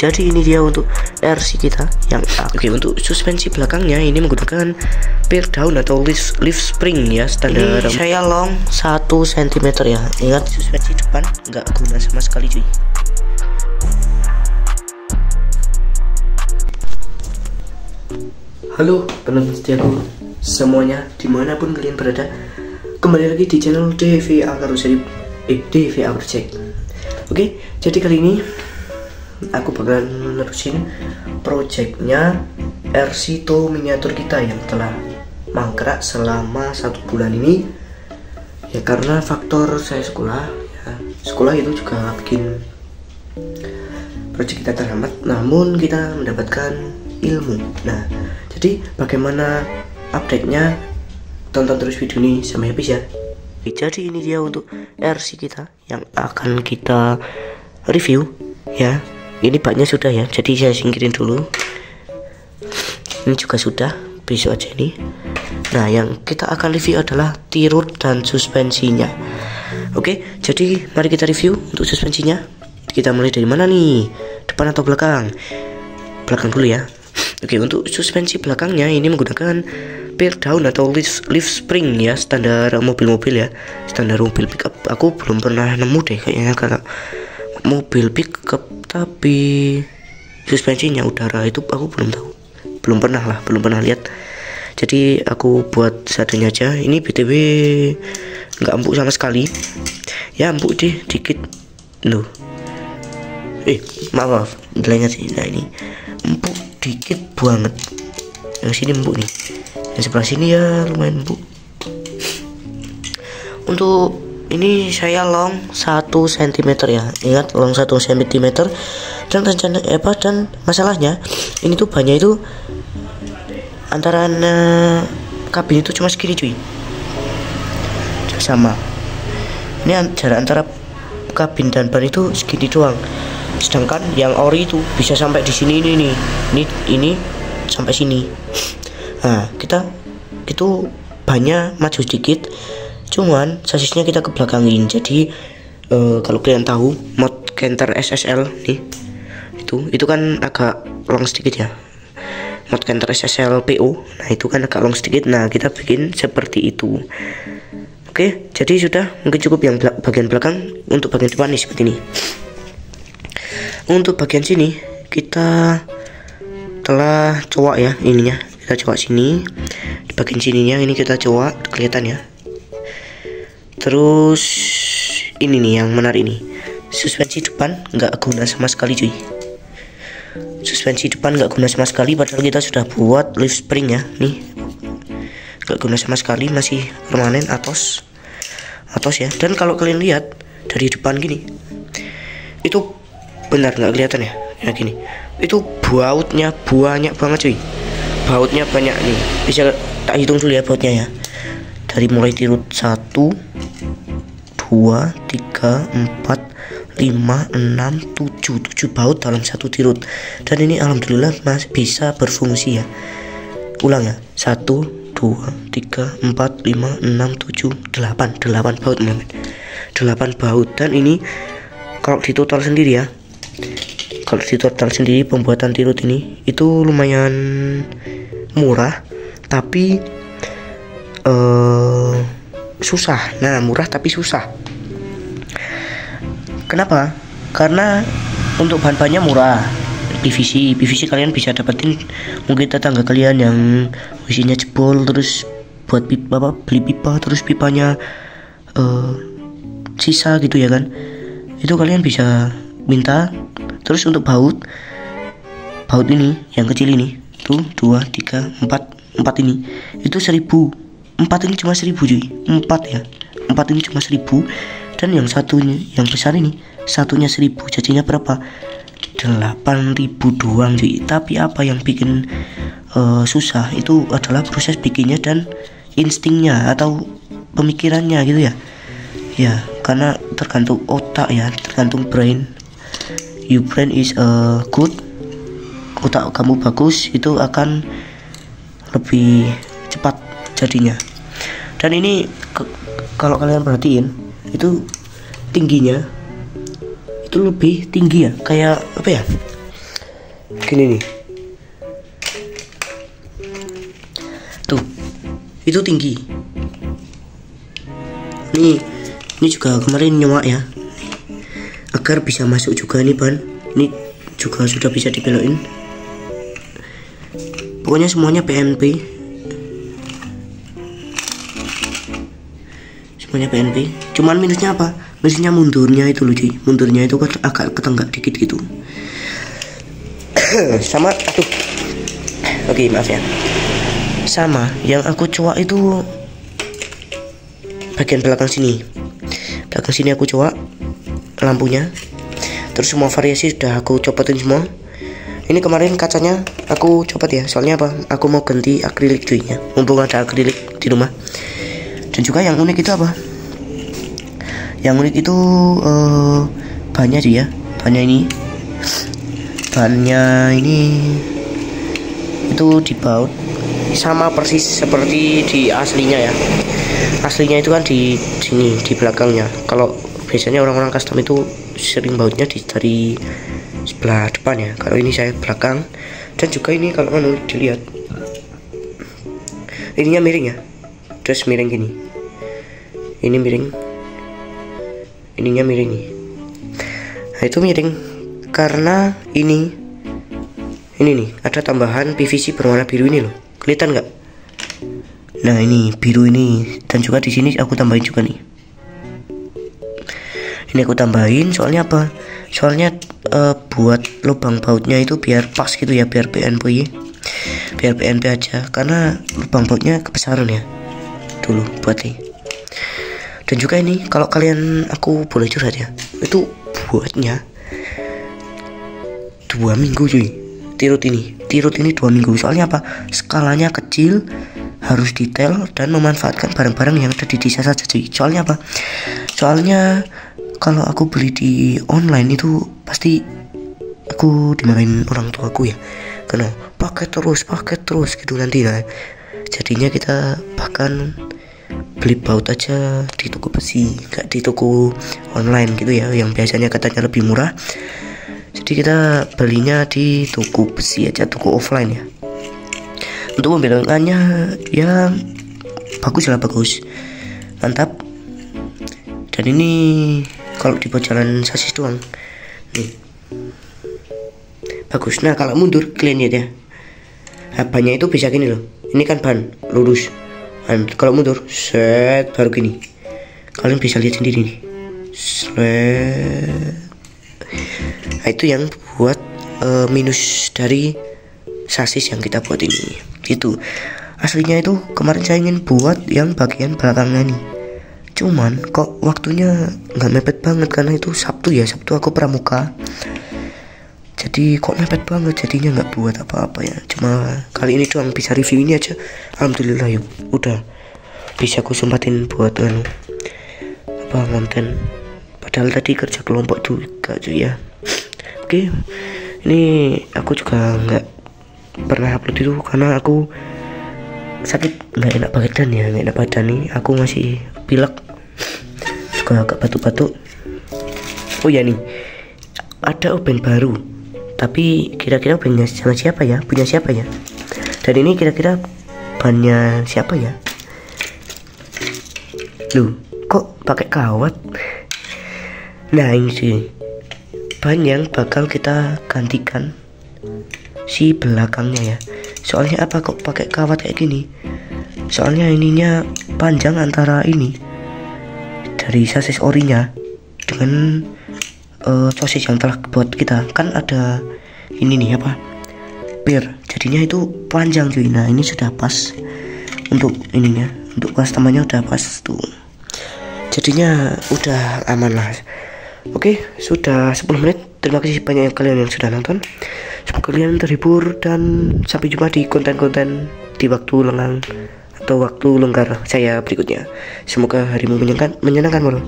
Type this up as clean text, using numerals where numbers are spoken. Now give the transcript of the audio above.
jadi ini dia untuk RC kita yang oke. Untuk suspensi belakangnya ini menggunakan peer down atau leaf spring ya, standar. Ini saya long 1 cm ya. Ingat, suspensi depan nggak guna sama sekali cuy. Halo penonton setiaku semuanya, dimanapun kalian berada, kembali lagi di channel DVA Project. Oke, jadi kali ini aku bakalan menerusin projectnya RC tow miniatur kita yang telah mangkrak selama 1 bulan ini ya, karena faktor saya sekolah ya. Sekolah itu juga bikin project kita terhambat, namun kita mendapatkan ilmu. Nah, jadi bagaimana update-nya, tonton terus video ini sampai habis ya. Jadi ini dia untuk RC kita yang akan kita review ya. Ini baknya sudah ya, jadi saya singkirin dulu. Ini juga sudah, besok aja ini. Nah, yang kita akan review adalah tirut dan suspensinya. Oke, jadi mari kita review untuk suspensinya. Kita mulai dari mana nih? Depan atau belakang? Belakang dulu ya. Oke, untuk suspensi belakangnya ini menggunakan peer down atau leaf spring ya, standar mobil-mobil ya, standar mobil pickup. Aku belum pernah nemu deh kayaknya kalau mobil pickup tapi suspensinya udara, itu aku belum tahu, belum pernah lihat. Jadi aku buat seadanya aja. Ini BTW nggak empuk sama sekali ya, empuk dikit loh. Maaf nilainya sih. Nah, ini empuk dikit banget. Yang sini empuk nih, yang sebelah sini ya lumayan empuk. Untuk ini saya long 1 cm ya, ingat long 1 cm. Dan rencana dan masalahnya ini tuh banyak itu antara kabin itu cuma segini cuy, sama ini jarak antara kabin dan ban itu segini doang. Sedangkan yang ori itu bisa sampai di sini ini sampai sini. Nah, kita itu banyak maju sedikit, cuman sasisnya kita kebelakangin. Jadi kalau kalian tahu mod Canter SSL nih, itu kan agak long sedikit ya, mod Canter SSL PO. Nah, itu kan agak long sedikit. Nah, kita bikin seperti itu. Oke, jadi sudah, mungkin cukup yang bagian belakang. Untuk bagian depan nih seperti ini. Untuk bagian sini kita telah coak ya, ininya kita coak sini. Di bagian sininya ini kita coak, kelihatan ya. Terus ini nih yang menarik ini, suspensi depan nggak guna sama sekali cuy. Suspensi depan nggak guna sama sekali, padahal kita sudah buat leaf spring ya. Nih nggak guna sama sekali, masih permanen atos ya. Dan kalau kalian lihat dari depan gini, itu benar nggak kelihatan ya, gini itu bautnya banyak banget cuy, bautnya banyak nih. Bisa tak hitung dulu ya bautnya ya, dari mulai tirut 1 2 3 4 5 6 7 baut dalam satu tirut. Dan ini alhamdulillah masih bisa berfungsi ya. Ulang ya, 1 2 3 4 5 6 7 8 baut, 8 baut. Dan ini kalau di total sendiri ya, pembuatan tirut ini itu lumayan murah tapi susah. Nah, murah tapi susah. Kenapa? Karena untuk bahan-bahannya murah. PVC kalian bisa dapetin mungkin tetangga kalian yang WC-nya jebol, terus buat beli pipa, terus pipanya sisa gitu ya kan, itu kalian bisa minta. Terus untuk baut ini yang kecil ini tuh 2 3 4 ini itu 1000. 4 ini cuma 1000 cuy, 4 ya, 4 ini cuma 1000. Dan yang satunya yang besar ini satunya 1000, jadinya berapa? 8000 doang cuy. Tapi apa yang bikin susah itu adalah proses bikinnya dan instingnya atau pemikirannya gitu ya. Ya, karena tergantung otak ya, tergantung brain. Your brain is good, otak kamu bagus, itu akan lebih cepat jadinya. Dan ini kalau kalian perhatiin itu tingginya itu lebih tinggi ya, kayak apa ya, gini nih. Tuh, itu tinggi. Ini juga kemarin nyoba ya, agar bisa masuk juga nih ban. Ini juga sudah bisa dibelokin. Pokoknya semuanya PNP. Semuanya PNP. Cuman minusnya apa? Minusnya mundurnya itu loh cuy. Mundurnya itu kan agak ketenggak dikit gitu. Sama, aduh. Oke, maaf ya. Sama yang aku coba itu bagian belakang sini. Belakang sini aku coba lampunya. Terus semua variasi sudah aku copotin semua. Ini kemarin kacanya aku copot ya. Soalnya apa? Aku mau ganti akrilik cuy ya. Mumpung ada akrilik di rumah. Dan juga yang unik itu apa? Yang unik itu bannya sih ya. Bannya ini itu dibaut sama persis seperti di aslinya ya. Aslinya itu kan di sini di belakangnya. Kalau biasanya orang-orang custom itu sering bautnya dari sebelah depan ya. Kalau ini saya belakang. Dan juga ini kalau mau dilihat, ininya miring ya. Terus miring gini. Ini miring. Ininya miring nih. Nah, itu miring karena ini nih ada tambahan PVC berwarna biru ini loh. Kelihatan nggak? Nah, ini biru ini. Dan juga di sini aku tambahin juga nih. Ini aku tambahin soalnya apa? Soalnya buat lubang bautnya itu biar pas gitu ya, biar PNP aja. Karena lubang bautnya kebesaran ya. Dulu buat nih. Dan juga ini kalau kalian, aku boleh curhat ya, itu buatnya 2 minggu cuy. Tirut ini 2 minggu. Soalnya apa? Skalanya kecil, harus detail dan memanfaatkan barang-barang yang ada di desa saja cuy. Soalnya apa? Soalnya kalau aku beli di online itu pasti aku dimarahin orang tuaku ya, karena pakai terus gitu nanti lah. Jadinya kita bahkan beli baut aja di toko besi, nggak di toko online gitu ya, yang biasanya katanya lebih murah. Jadi kita belinya di toko besi aja, toko offline ya. Untuk pembeliannya ya bagus, mantap. Dan ini kalau dibuat jalan sasis doang nih, bagus. Nah, kalau mundur kalian lihat ya, bannya itu bisa gini loh. Ini kan ban lurus. Kalau mundur, set, baru gini. Kalian bisa lihat sendiri nih. Set. Nah, itu yang buat minus dari sasis yang kita buat ini. Itu aslinya itu kemarin saya ingin buat yang bagian belakangnya nih. Cuman kok waktunya nggak mepet banget karena itu Sabtu ya. Sabtu aku pramuka. Jadi kok mepet banget, jadinya nggak buat apa-apa ya. Cuma kali ini doang bisa review ini aja. Alhamdulillah yuk, udah bisa aku sempatin buat konten. Padahal tadi kerja kelompok juga cuy ya. Oke, ini aku juga nggak pernah upload itu karena aku sakit, nggak enak badan nih. Aku masih pilek, juga agak batuk-batuk. Oh ya nih, ada obeng baru. Tapi kira-kira bannya siapa ya? Punya siapa ya? Dan ini kira-kira bannya siapa ya? Loh, kok pakai kawat? Nah, ini sih ban yang bakal kita gantikan si belakangnya ya. Soalnya apa kok pakai kawat kayak gini? Soalnya ininya panjang antara ini dari sasis orinya dengan sosis yang telah buat kita. Kan ada ini nih apa, bir, jadinya itu panjang cuy. Nah, ini sudah pas untuk ininya, untuk customernya udah pas tuh, jadinya udah aman lah. Oke, sudah 10 menit. Terima kasih banyak kalian yang sudah nonton. Semoga kalian terhibur dan sampai jumpa di konten-konten di waktu lengang atau waktu longgar saya berikutnya. Semoga harimu menyenangkan bro.